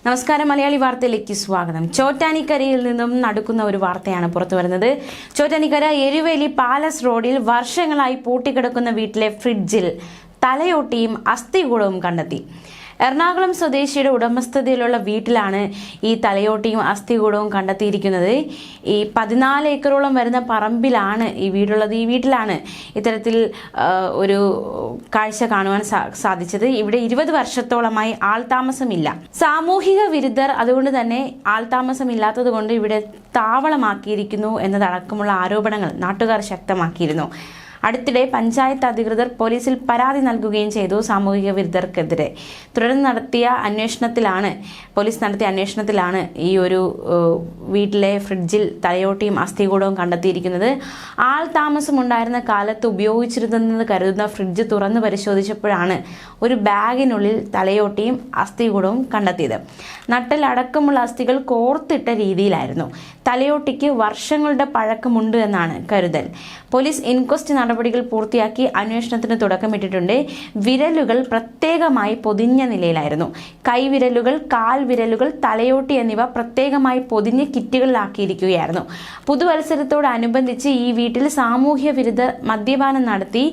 നമസ്കാരം, മലയാളി വാർത്തയിലേക്ക് സ്വാഗതം. ചോറ്റാനിക്കരയിൽ നിന്നും നടക്കുന്ന ഒരു വാർത്തയാണ് പുറത്തു വരുന്നത്. ചോറ്റാനിക്കര എരുവേലി പാലസ് റോഡിൽ വർഷങ്ങളായി പൂട്ടിക്കിടക്കുന്ന വീട്ടിലെ ഫ്രിഡ്ജിൽ തലയോട്ടിയും അസ്ഥികൂടവും കണ്ടെത്തി. എറണാകുളം സ്വദേശിയുടെ ഉടമസ്ഥതയിലുള്ള വീട്ടിലാണ് ഈ തലയോട്ടിയും അസ്ഥികൂടവും കണ്ടെത്തിയിരിക്കുന്നത്. ഈ 14 ഏക്കറോളം വരുന്ന പറമ്പിലാണ് ഈ വീടുള്ളത്. ഈ വീട്ടിലാണ് ഇത്തരത്തിൽ ഒരു കാഴ്ച കാണുവാൻ സാധിച്ചത്. ഇവിടെ 20 വർഷത്തോളമായി ആൾതാമസമില്ല. സാമൂഹിക വിരുദ്ധർ അതുകൊണ്ട് തന്നെ ആൾതാമസമില്ലാത്തത് കൊണ്ട് ഇവിടെ താവളമാക്കിയിരിക്കുന്നു എന്നതടക്കമുള്ള ആരോപണങ്ങൾ നാട്ടുകാർ ശക്തമാക്കിയിരുന്നു. അടുത്തിടെ പഞ്ചായത്ത് അധികൃതർ പോലീസിൽ പരാതി നൽകുകയും ചെയ്തു സാമൂഹിക വിരുദ്ധർക്കെതിരെ. തുടർന്ന് പോലീസ് നടത്തിയ അന്വേഷണത്തിലാണ് ഈ ഒരു വീട്ടിലെ ഫ്രിഡ്ജിൽ തലയോട്ടിയും അസ്ഥികൂടവും കണ്ടെത്തിയിരിക്കുന്നത്. ആൾ താമസമുണ്ടായിരുന്ന കാലത്ത് ഉപയോഗിച്ചിരുന്നെന്ന് കരുതുന്ന ഫ്രിഡ്ജ് തുറന്നു പരിശോധിച്ചപ്പോഴാണ് ഒരു ബാഗിനുള്ളിൽ തലയോട്ടിയും അസ്ഥികൂടവും കണ്ടെത്തിയത്. നട്ടലടക്കമുള്ള അസ്ഥികൾ കോർത്തിട്ട രീതിയിലായിരുന്നു. തലയോട്ടിക്ക് വർഷങ്ങളുടെ പഴക്കമുണ്ട് എന്നാണ് കരുതൽ. പോലീസ് ഇൻക്വസ്റ്റ് നടപടികൾ പൂർത്തിയാക്കി അന്വേഷണത്തിന് തുടക്കമിട്ടിട്ടുണ്ട്. വിരലുകൾ പ്രത്യേകമായി പൊതിഞ്ഞ നിലയിലായിരുന്നു. കൈവിരലുകൾ, കാൽവിരലുകൾ, തലയോട്ടി എന്നിവ പ്രത്യേകമായി പൊതിഞ്ഞ് കിറ്റുകളിലാക്കിയിരിക്കുകയായിരുന്നു. പുതുവത്സരത്തോടനുബന്ധിച്ച് ഈ വീട്ടിൽ സാമൂഹ്യ വിരുദ്ധർ മദ്യപാനം നടത്തി.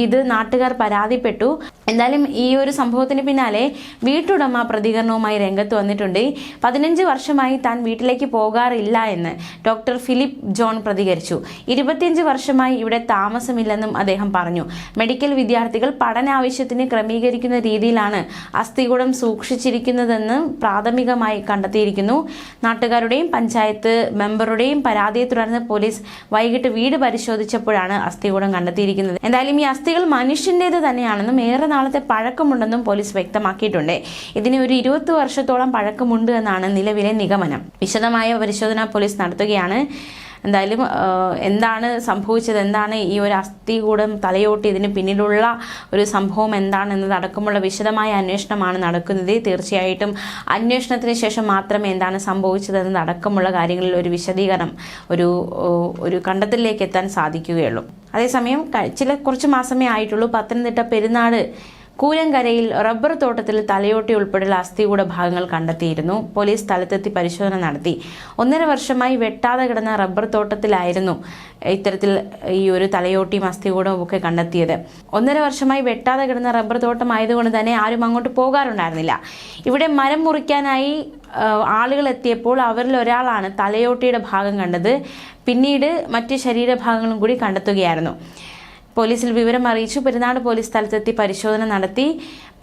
ഇത് നാട്ടുകാർ പരാതിപ്പെട്ടു. എന്തായാലും ഈ ഒരു സംഭവത്തിന് പിന്നാലെ വീട്ടുടമ പ്രതികരണവുമായി രംഗത്ത് വന്നിട്ടുണ്ട്. 15 വർഷമായി താൻ വീട്ടിലേക്ക് പോകാറില്ല എന്ന് ഡോക്ടർ ഫിലിപ്പ് ജോൺ പ്രതികരിച്ചു. 25 വർഷമായി ഇവിടെ താമസമില്ലെന്നും അദ്ദേഹം പറഞ്ഞു. മെഡിക്കൽ വിദ്യാർത്ഥികൾ പഠനാവശ്യത്തിന് ക്രമീകരിക്കുന്ന രീതിയിലാണ് അസ്ഥികൂടം സൂക്ഷിച്ചിരിക്കുന്നതെന്ന് പ്രാഥമികമായി കണ്ടെത്തിയിരിക്കുന്നു. നാട്ടുകാരുടെയും പഞ്ചായത്ത് മെമ്പറുടെയും പരാതിയെ തുടർന്ന് പോലീസ് വൈകിട്ട് വീട് പരിശോധിച്ചപ്പോഴാണ് അസ്ഥികൂടം കണ്ടെത്തിയിരിക്കുന്നത്. എന്തായാലും ഈ അസ്ഥികൾ മനുഷ്യൻ്റേത് തന്നെയാണെന്നും ഏറെ നാളത്തെ പഴക്കമുണ്ടെന്നും പോലീസ് വ്യക്തമാക്കിയിട്ടുണ്ട്. ഇതിന് ഒരു 20 വർഷത്തോളം പഴക്കമുണ്ട് എന്നാണ് നിലവിലെ നിഗമനം. വിശദമായ പരിശോധന പോലീസ് നടത്തുകയാണ്. എന്തായാലും എന്താണ് സംഭവിച്ചത്, എന്താണ് ഈ ഒരു അസ്ഥികൂടം തലയോട്ടി, ഇതിന് പിന്നിലുള്ള ഒരു സംഭവം എന്താണെന്നതടക്കമുള്ള വിശദമായ അന്വേഷണമാണ് നടക്കുന്നത്. തീർച്ചയായിട്ടും അന്വേഷണത്തിന് ശേഷം മാത്രമേ എന്താണ് സംഭവിച്ചതെന്നതടക്കമുള്ള കാര്യങ്ങളിൽ ഒരു വിശദീകരണം, ഒരു കണ്ടെത്തലിലേക്ക് എത്താൻ സാധിക്കുകയുള്ളൂ. അതേസമയം കുറച്ച് മാസമേ ആയിട്ടുള്ളൂ പത്തനംതിട്ട പെരുന്നാട് കൂരങ്കരയിൽ റബ്ബർ തോട്ടത്തിൽ തലയോട്ടി ഉൾപ്പെടെയുള്ള അസ്ഥികൂട ഭാഗങ്ങൾ കണ്ടെത്തിയിരുന്നു. പോലീസ് സ്ഥലത്തെത്തി പരിശോധന നടത്തി. 1.5 വർഷമായി വെട്ടാതെ കിടന്ന റബ്ബർ തോട്ടത്തിലായിരുന്നു ഇത്തരത്തിൽ ഈ ഒരു തലയോട്ടിയും അസ്ഥികൂടവും ഒക്കെ കണ്ടെത്തിയത്. 1.5 വർഷമായി വെട്ടാതെ കിടന്ന റബ്ബർ തോട്ടം ആയതുകൊണ്ട് തന്നെ ആരും അങ്ങോട്ട് പോകാറുണ്ടായിരുന്നില്ല. ഇവിടെ മരം മുറിക്കാനായി ആളുകൾ എത്തിയപ്പോൾ അവരിൽ ഒരാളാണ് തലയോട്ടിയുടെ ഭാഗം കണ്ടത്. പിന്നീട് മറ്റ് ശരീരഭാഗങ്ങളും കൂടി കണ്ടെത്തുകയായിരുന്നു. പോലീസിൽ വിവരം അറിയിച്ചു. പെരുന്നാട് പോലീസ് സ്ഥലത്തെത്തി പരിശോധന നടത്തി.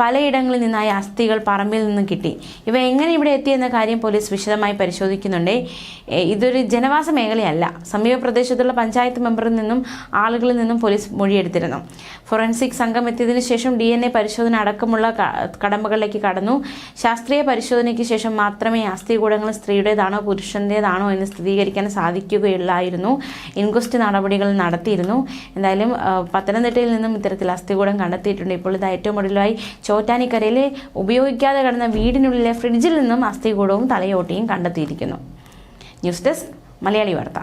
പലയിടങ്ങളിൽ നിന്നായി അസ്ഥികൾ പറമ്പിൽ നിന്നും കിട്ടി. ഇവ എങ്ങനെ ഇവിടെ എത്തിയെന്ന കാര്യം പോലീസ് വിശദമായി പരിശോധിക്കുന്നുണ്ട്. ഇതൊരു ജനവാസ മേഖലയല്ല. സമീപ പ്രദേശത്തുള്ള പഞ്ചായത്ത് മെമ്പറിൽ നിന്നും ആളുകളിൽ നിന്നും പോലീസ് മൊഴിയെടുത്തിരുന്നു. ഫോറൻസിക് സംഘം എത്തിയതിനു ശേഷം DNA പരിശോധന അടക്കമുള്ള കടമ്പകളിലേക്ക് കടന്നു. ശാസ്ത്രീയ പരിശോധനയ്ക്ക് ശേഷം മാത്രമേ അസ്ഥികൂടങ്ങൾ സ്ത്രീയുടേതാണോ പുരുഷൻ്റേതാണോ എന്ന് സ്ഥിരീകരിക്കാൻ സാധിക്കുകയുള്ളായിരുന്നു. ഇൻക്വസ്റ്റ് നടപടികൾ നടത്തിയിരുന്നു. എന്തായാലും പത്തനംതിട്ടയിൽ നിന്നും ഇത്തരത്തിൽ അസ്ഥികൂടം കണ്ടെത്തിയിട്ടുണ്ട്. ഇപ്പോൾ ഇത് ഏറ്റവും ഒടുവിലായി ചോറ്റാനിക്കരയിലെ ഉപയോഗിക്കാതെ കിടന്ന വീടിനുള്ളിലെ ഫ്രിഡ്ജിൽ നിന്നും അസ്ഥികൂടവും തലയോട്ടിയും കണ്ടെത്തിയിരിക്കുന്നു. ന്യൂസ് ഡെസ്ക് മലയാളി വാർത്ത.